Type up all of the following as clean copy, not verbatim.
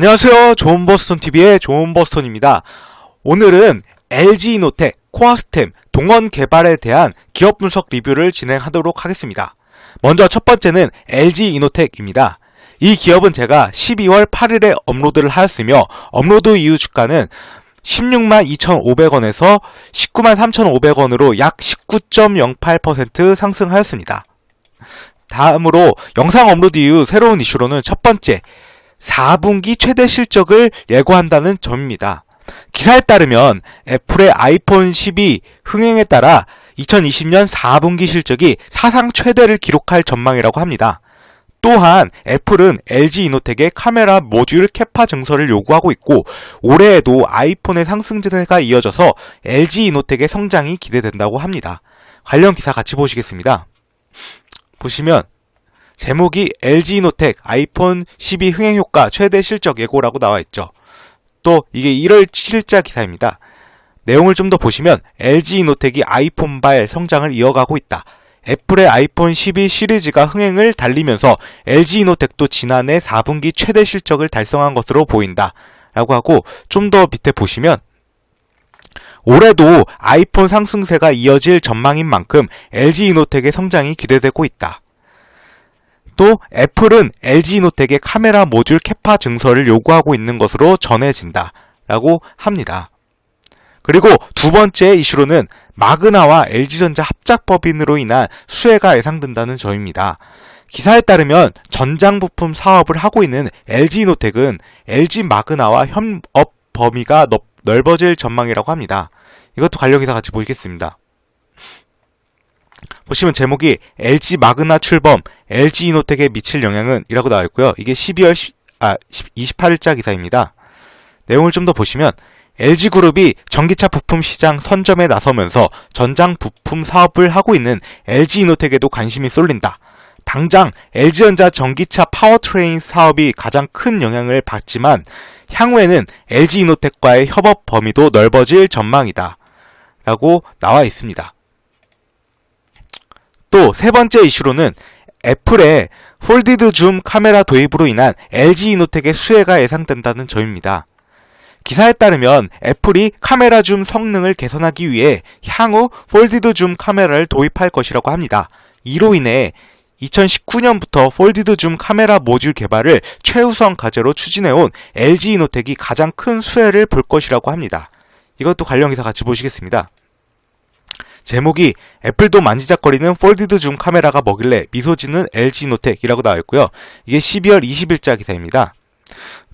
안녕하세요. 좋은버스톤TV의 좋은버스톤입니다. 오늘은 LG이노텍, 코아스템, 동원 개발에 대한 기업 분석 리뷰를 진행하도록 하겠습니다. 먼저 첫 번째는 LG이노텍입니다. 이 기업은 제가 12월 8일에 업로드를 하였으며 업로드 이후 주가는 16만 2,500원에서 19만 3,500원으로 약 19.08% 상승하였습니다. 다음으로 영상 업로드 이후 새로운 이슈로는 첫 번째, 4분기 최대 실적을 예고한다는 점입니다. 기사에 따르면 애플의 아이폰 12 흥행에 따라 2020년 4분기 실적이 사상 최대를 기록할 전망이라고 합니다. 또한 애플은 LG이노텍의 카메라 모듈 캐파 증설을 요구하고 있고 올해에도 아이폰의 상승세가 이어져서 LG이노텍의 성장이 기대된다고 합니다. 관련 기사 같이 보시겠습니다. 보시면 제목이 LG이노텍 아이폰 12 흥행 효과 최대 실적 예고라고 나와 있죠. 또 이게 1월 7일자 기사입니다. 내용을 좀 더 보시면 LG이노텍이 아이폰발 성장을 이어가고 있다. 애플의 아이폰 12 시리즈가 흥행을 달리면서 LG이노텍도 지난해 4분기 최대 실적을 달성한 것으로 보인다. 라고 하고 좀 더 밑에 보시면 올해도 아이폰 상승세가 이어질 전망인 만큼 LG이노텍의 성장이 기대되고 있다. 또 애플은 LG이노텍의 카메라 모듈 캐파 증설을 요구하고 있는 것으로 전해진다 라고 합니다. 그리고 두 번째 이슈로는 마그나와 LG전자 합작법인으로 인한 수혜가 예상된다는 점입니다. 기사에 따르면 전장 부품 사업을 하고 있는 LG이노텍은 LG 마그나와 협업 범위가 넓어질 전망이라고 합니다. 이것도 관련 기사 같이 보겠습니다. 보시면 제목이 LG 마그나 출범, LG이노텍에 미칠 영향은 이라고 나와 있고요. 이게 28일자 기사입니다. 내용을 좀 더 보시면 LG그룹이 전기차 부품 시장 선점에 나서면서 전장 부품 사업을 하고 있는 LG이노텍에도 관심이 쏠린다. 당장 LG전자 전기차 파워트레인 사업이 가장 큰 영향을 받지만 향후에는 LG이노텍과의 협업 범위도 넓어질 전망이다. 라고 나와 있습니다. 또 세 번째 이슈로는 애플의 폴디드 줌 카메라 도입으로 인한 LG이노텍의 수혜가 예상된다는 점입니다. 기사에 따르면 애플이 카메라 줌 성능을 개선하기 위해 향후 폴디드 줌 카메라를 도입할 것이라고 합니다. 이로 인해 2019년부터 폴디드 줌 카메라 모듈 개발을 최우선 과제로 추진해온 LG이노텍이 가장 큰 수혜를 볼 것이라고 합니다. 이것도 관련 기사 같이 보시겠습니다. 제목이 애플도 만지작거리는 폴디드 줌 카메라가 뭐길래 미소 짓는 LG이노텍이라고 나와 있고요. 이게 12월 20일자 기사입니다.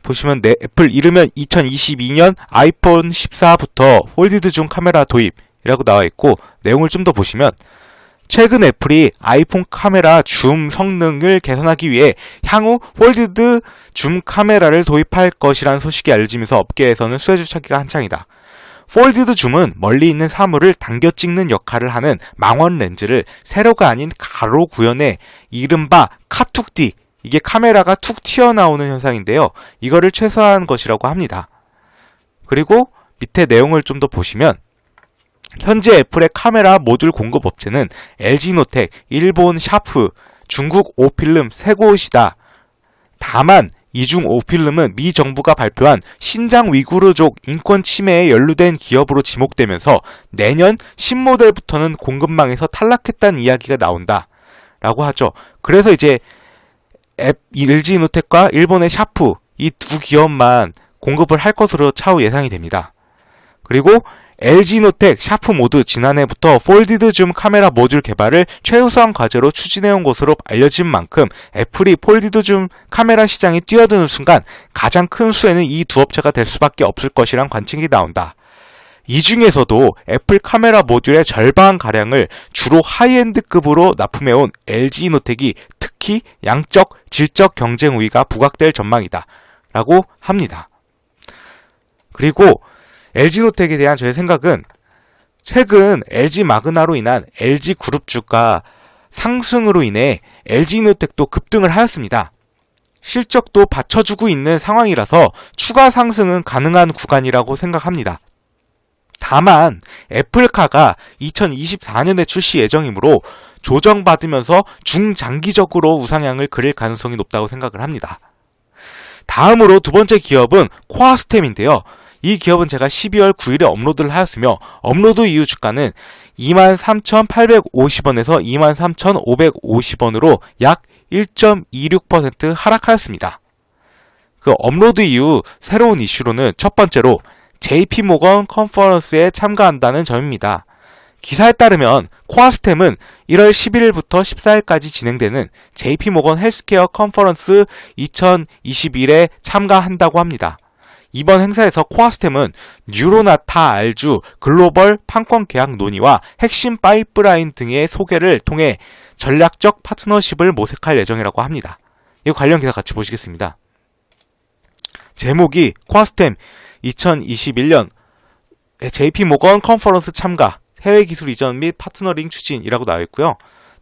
보시면 애플 이르면 2022년 아이폰 14부터 폴디드 줌 카메라 도입이라고 나와 있고 내용을 좀 더 보시면 최근 애플이 아이폰 카메라 줌 성능을 개선하기 위해 향후 폴디드 줌 카메라를 도입할 것이라는 소식이 알려지면서 업계에서는 수혜주 찾기가 한창이다. 폴디드 줌은 멀리 있는 사물을 당겨 찍는 역할을 하는 망원 렌즈를 세로가 아닌 가로 구현해 이른바 카툭디, 이게 카메라가 툭 튀어나오는 현상인데요. 이거를 최소화한 것이라고 합니다. 그리고 밑에 내용을 좀 더 보시면 현재 애플의 카메라 모듈 공급 업체는 LG이노텍, 일본 샤프, 중국 오필름 세 곳이다. 다만 이중 오필름은 미 정부가 발표한 신장 위구르족 인권 침해에 연루된 기업으로 지목되면서 내년 신모델부터는 공급망에서 탈락했다는 이야기가 나온다. 라고 하죠. 그래서 이제 LG이노텍과 일본의 샤프 이 두 기업만 공급을 할 것으로 차후 예상이 됩니다. 그리고 LG이노텍, 샤프 모두 지난해부터 폴디드 줌 카메라 모듈 개발을 최우선 과제로 추진해온 것으로 알려진 만큼 애플이 폴디드 줌 카메라 시장에 뛰어드는 순간 가장 큰 수혜는 이 두 업체가 될 수밖에 없을 것이란 관측이 나온다. 이 중에서도 애플 카메라 모듈의 절반가량을 주로 하이엔드급으로 납품해온 LG이노텍이 특히 양적, 질적 경쟁 우위가 부각될 전망이다. 라고 합니다. 그리고 LG이노텍에 대한 저의 생각은 최근 LG 마그나로 인한 LG그룹 주가 상승으로 인해 LG이노텍도 급등을 하였습니다. 실적도 받쳐주고 있는 상황이라서 추가 상승은 가능한 구간이라고 생각합니다. 다만 애플카가 2024년에 출시 예정이므로 조정받으면서 중장기적으로 우상향을 그릴 가능성이 높다고 생각을 합니다. 다음으로 두 번째 기업은 코아스템인데요. 이 기업은 제가 12월 9일에 업로드를 하였으며 업로드 이후 주가는 23,850원에서 23,550원으로 약 1.26% 하락하였습니다. 그 업로드 이후 새로운 이슈로는 첫 번째로 JP모건 컨퍼런스에 참가한다는 점입니다. 기사에 따르면 코아스템은 1월 11일부터 14일까지 진행되는 JP모건 헬스케어 컨퍼런스 2021에 참가한다고 합니다. 이번 행사에서 코아스템은 뉴로나타 알주 글로벌 판권 계약 논의와 핵심 파이프라인 등의 소개를 통해 전략적 파트너십을 모색할 예정이라고 합니다. 이 관련 기사 같이 보시겠습니다. 제목이 코아스템 2021년 JP모건 컨퍼런스 참가, 해외 기술 이전 및 파트너링 추진이라고 나와 있고요.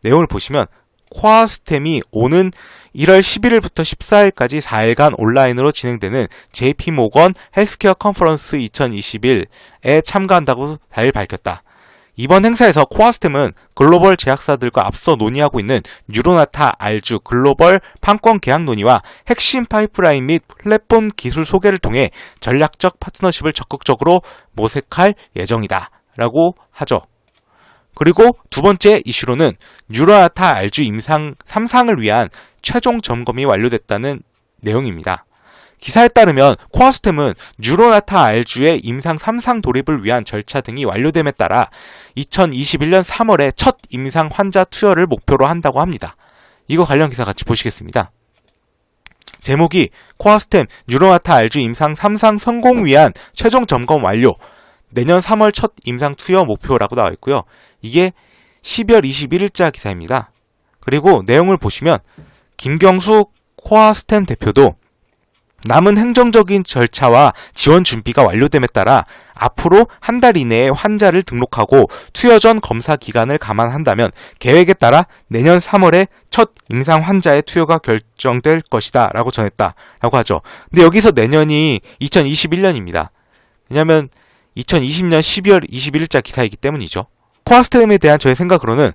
내용을 보시면 코아스템이 오는 1월 11일부터 14일까지 4일간 온라인으로 진행되는 JP모건 헬스케어 컨퍼런스 2021에 참가한다고 잘 밝혔다. 이번 행사에서 코아스템은 글로벌 제약사들과 앞서 논의하고 있는 뉴로나타 알주 글로벌 판권 계약 논의와 핵심 파이프라인 및 플랫폼 기술 소개를 통해 전략적 파트너십을 적극적으로 모색할 예정이다 라고 하죠. 그리고 두 번째 이슈로는 뉴로나타 알주 임상 3상을 위한 최종 점검이 완료됐다는 내용입니다. 기사에 따르면 코아스템은 뉴로나타 알주의 임상 3상 돌입을 위한 절차 등이 완료됨에 따라 2021년 3월에 첫 임상 환자 투여를 목표로 한다고 합니다. 이거 관련 기사 같이 보시겠습니다. 제목이 코아스템 뉴로나타 알주 임상 3상 성공 위한 최종 점검 완료, 내년 3월 첫 임상 투여 목표라고 나와 있고요. 이게 12월 21일자 기사입니다. 그리고 내용을 보시면 김경수 코아스템 대표도 남은 행정적인 절차와 지원 준비가 완료됨에 따라 앞으로 한 달 이내에 환자를 등록하고 투여 전 검사 기간을 감안한다면 계획에 따라 내년 3월에 첫 임상 환자의 투여가 결정될 것이다 라고 전했다 라고 하죠. 근데 여기서 내년이 2021년입니다. 왜냐하면 2020년 12월 21일자 기사이기 때문이죠. 코아스템에 대한 저의 생각으로는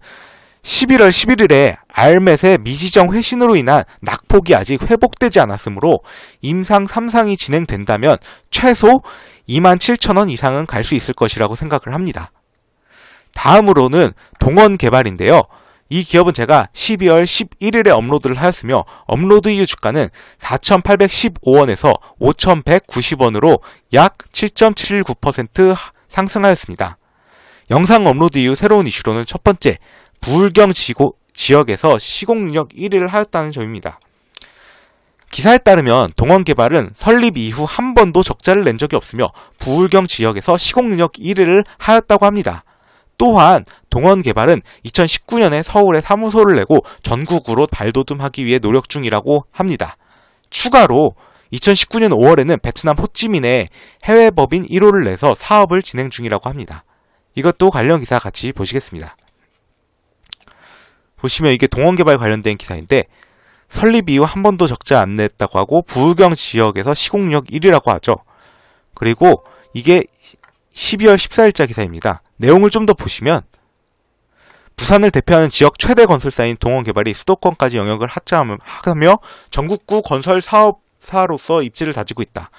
11월 11일에 알멧의 미지정 회신으로 인한 낙폭이 아직 회복되지 않았으므로 임상 3상이 진행된다면 최소 27,000원 이상은 갈 수 있을 것이라고 생각을 합니다. 다음으로는 동원개발인데요. 이 기업은 제가 12월 11일에 업로드를 하였으며 업로드 이후 주가는 4,815원에서 5,190원으로 약 7.79% 상승하였습니다. 영상 업로드 이후 새로운 이슈로는 첫 번째, 부울경 지역에서 시공 능력 1위를 하였다는 점입니다. 기사에 따르면 동원개발은 설립 이후 한 번도 적자를 낸 적이 없으며 부울경 지역에서 시공 능력 1위를 하였다고 합니다. 또한 동원개발은 2019년에 서울에 사무소를 내고 전국으로 발돋움하기 위해 노력 중이라고 합니다. 추가로 2019년 5월에는 베트남 호찌민에 해외 법인 1호를 내서 사업을 진행 중이라고 합니다. 이것도 관련 기사 같이 보시겠습니다. 보시면 이게 동원개발 관련된 기사인데 설립 이후 한 번도 적자 안 냈다고 하고 부울경 지역에서 시공력 1위라고 하죠. 그리고 이게 12월 14일자 기사입니다. 내용을 좀 더 보시면 부산을 대표하는 지역 최대 건설사인 동원개발이 수도권까지 영역을 확장하며 전국구 건설 사업사로서 입지를 다지고 있다.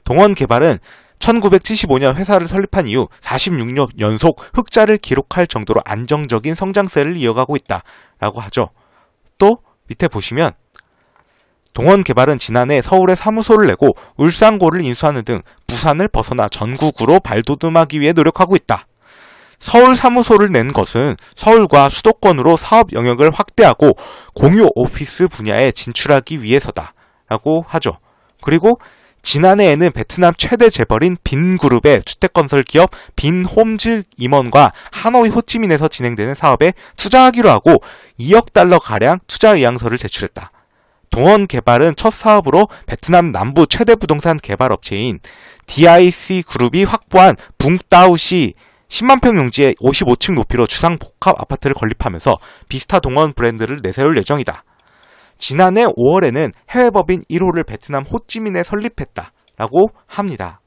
동원개발은 1975년 회사를 설립한 이후 46년 연속 흑자를 기록할 정도로 안정적인 성장세를 이어가고 있다라고 하죠. 또 밑에 보시면 동원개발은 지난해 서울에 사무소를 내고 울산고를 인수하는 등 부산을 벗어나 전국으로 발돋움하기 위해 노력하고 있다. 서울 사무소를 낸 것은 서울과 수도권으로 사업 영역을 확대하고 공유 오피스 분야에 진출하기 위해서다 라고 하죠. 그리고 지난해에는 베트남 최대 재벌인 빈그룹의 주택건설 기업 빈홈즈 임원과 하노이 호치민에서 진행되는 사업에 투자하기로 하고 2억 달러가량 투자 의향서를 제출했다. 동원개발은 첫 사업으로 베트남 남부 최대 부동산 개발 업체인 DIC 그룹이 확보한 붕따우시 10만 평 용지에 55층 높이로 주상 복합 아파트를 건립하면서 비스타 동원 브랜드를 내세울 예정이다. 지난해 5월에는 해외법인 1호를 베트남 호찌민에 설립했다라고 합니다.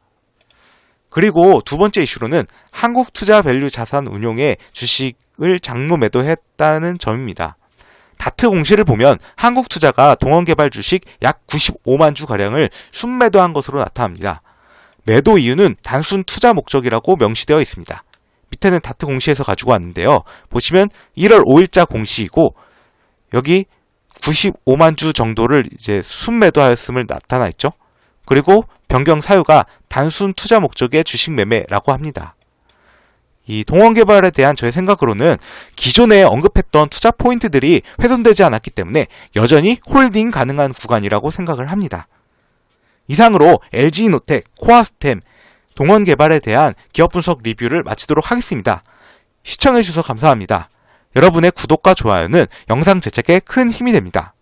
그리고 두 번째 이슈로는 한국투자밸류 자산운용의 주식을 장로 매도했다는 점입니다. 다트 공시를 보면 한국투자가 동원개발 주식 약 95만 주가량을 순매도한 것으로 나타납니다. 매도 이유는 단순 투자 목적이라고 명시되어 있습니다. 밑에는 다트 공시에서 가지고 왔는데요. 보시면 1월 5일자 공시이고 여기 95만 주 정도를 이제 순매도하였음을 나타나 있죠. 그리고 변경 사유가 단순 투자 목적의 주식 매매라고 합니다. 이 동원개발에 대한 저의 생각으로는 기존에 언급했던 투자 포인트들이 훼손되지 않았기 때문에 여전히 홀딩 가능한 구간이라고 생각을 합니다. 이상으로 LG이노텍, 코아스템, 동원개발에 대한 기업 분석 리뷰를 마치도록 하겠습니다. 시청해주셔서 감사합니다. 여러분의 구독과 좋아요는 영상 제작에 큰 힘이 됩니다.